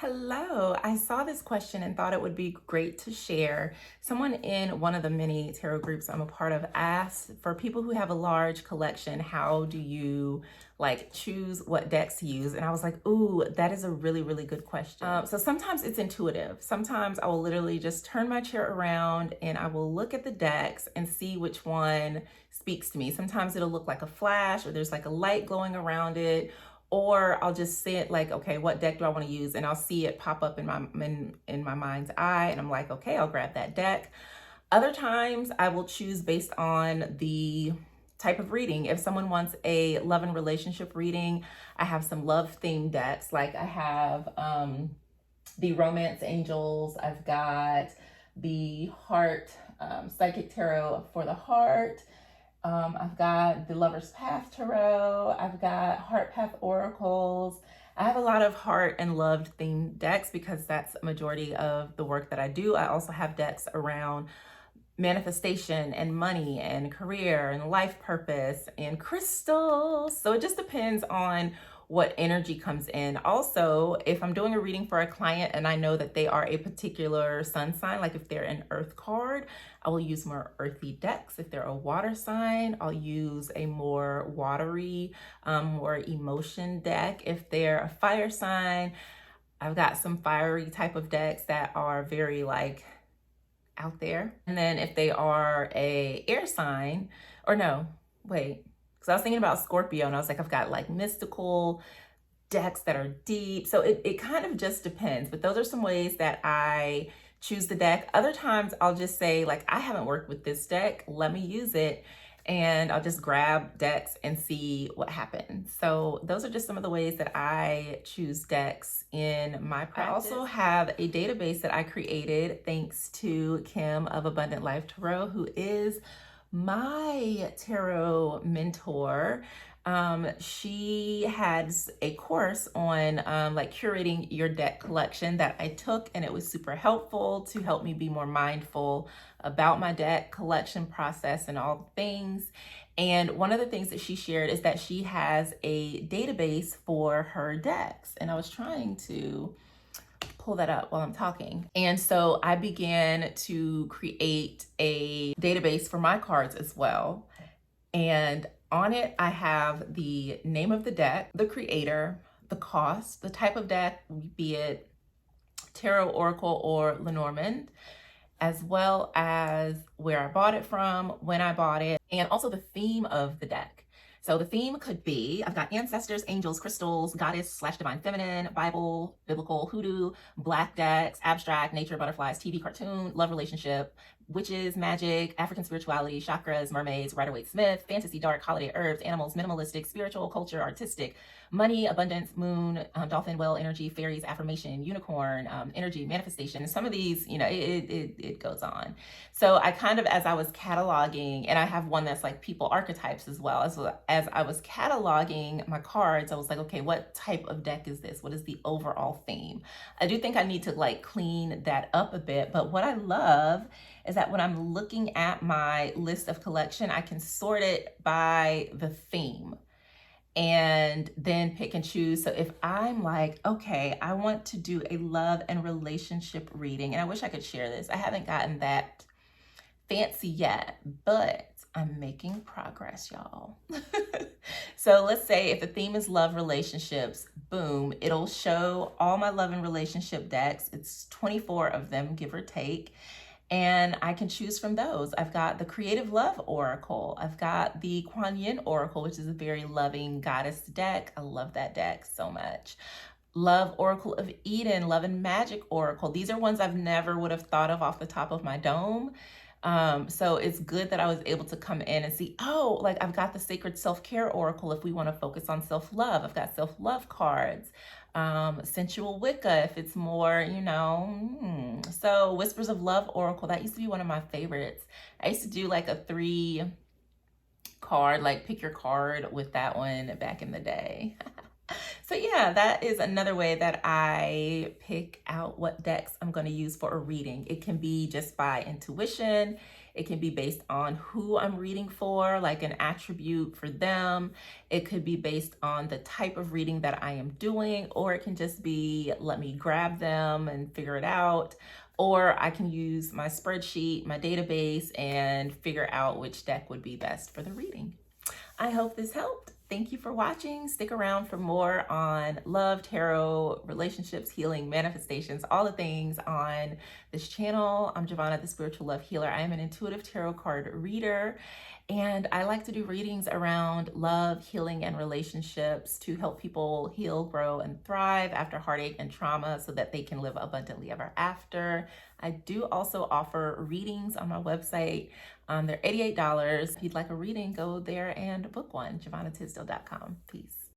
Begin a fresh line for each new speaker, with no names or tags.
Hello, I saw this question and thought it would be great to share. Someone in one of the many tarot groups I'm a part of asked for people who have a large collection, how do you choose what decks to use? And I was like, ooh, that is a really, really good question. So sometimes it's intuitive. Sometimes I will literally just turn my chair around and I will look at the decks and see which one speaks to me. Sometimes it'll look like a flash or there's like a light glowing around it, or I'll just say it like, okay, what deck do I want to use? And I'll see it pop up in my mind's eye, and I'm like, okay, I'll grab that deck. Other times I will choose based on the type of reading. If someone wants a love and relationship reading, I have some love themed decks. Like I have the Romance Angels, I've got the Heart Psychic Tarot for the Heart. I've got the Lover's Path Tarot. I've got Heart Path Oracles. I have a lot of heart and love themed decks because that's a majority of the work that I do. I also have decks around manifestation and money and career and life purpose and crystals. So it just depends on what energy comes in. Also, if I'm doing a reading for a client and I know that they are a particular sun sign, like if they're an earth card, I will use more earthy decks. If they're a water sign, I'll use a more watery, more emotion deck. If they're a fire sign, I've got some fiery type of decks that are very out there. And then if they are a air sign, or no, wait, because I was thinking about Scorpio and I was like, I've got like mystical decks that are deep. So it kind of just depends. But those are some ways that I choose the deck. Other times I'll just say, like, I haven't worked with this deck, let me use it. And I'll just grab decks and see what happens. So those are just some of the ways that I choose decks in my practice. I also have a database that I created thanks to Kim of Abundant Life Tarot, who is my tarot mentor. She has a course on curating your deck collection that I took, and it was super helpful to help me be more mindful about my deck collection process and all the things. And one of the things that she shared is that she has a database for her decks. And I was trying to pull that up while I'm talking. And so I began to create a database for my cards as well. And on it, I have the name of the deck, the creator, the cost, the type of deck, be it Tarot, Oracle, or Lenormand, as well as where I bought it from, when I bought it, and also the theme of the deck. So the theme could be, I've got ancestors, angels, crystals, goddess/divine feminine, Bible, biblical, hoodoo, black decks, abstract, nature, butterflies, TV, cartoon, love relationship, witches, magic, African spirituality, chakras, mermaids, Rider-Waite-Smith, fantasy, dark, holiday, herbs, animals, minimalistic, spiritual, culture, artistic, money, abundance, moon, dolphin, whale energy, fairies, affirmation, unicorn, energy, manifestation. Some of these, it goes on. So I kind of, as I was cataloging, and I have one that's like people archetypes as well. As I was cataloging my cards, I was like, okay, what type of deck is this? What is the overall theme? I do think I need to clean that up a bit, but what I love is that when I'm looking at my list of collection, I can sort it by the theme and then pick and choose. So if I'm like, okay, I want to do a love and relationship reading, and I wish I could share this. I haven't gotten that fancy yet, but I'm making progress, y'all. So let's say if the theme is love relationships, boom, it'll show all my love and relationship decks. It's 24 of them, give or take. And I can choose from those. I've got the Creative Love Oracle. I've got the Kuan Yin Oracle, which is a very loving goddess deck. I love that deck so much. Love Oracle of Eden, Love and Magic Oracle. These are ones I've never would have thought of off the top of my dome. So it's good that I was able to come in and see, oh, I've got the Sacred Self-Care Oracle if we want to focus on self-love. I've got self-love cards. Sensual Wicca if it's more, So Whispers of Love Oracle, that used to be one of my favorites. I used to do a 3 card, pick your card with that one back in the day. So yeah, that is another way that I pick out what decks I'm going to use for a reading. It can be just by intuition. It can be based on who I'm reading for, like an attribute for them. It could be based on the type of reading that I am doing, or it can just be let me grab them and figure it out. Or I can use my spreadsheet, my database, and figure out which deck would be best for the reading. I hope this helped. Thank you for watching. Stick around for more on love, tarot, relationships, healing, manifestations, all the things on this channel. I'm Giovanna, the Spiritual Love Healer. I am an intuitive tarot card reader, and I like to do readings around love, healing, and relationships to help people heal, grow, and thrive after heartache and trauma so that they can live abundantly ever after. I do also offer readings on my website. They're $88. If you'd like a reading, go there and book one, giovannatisdale.com. Peace.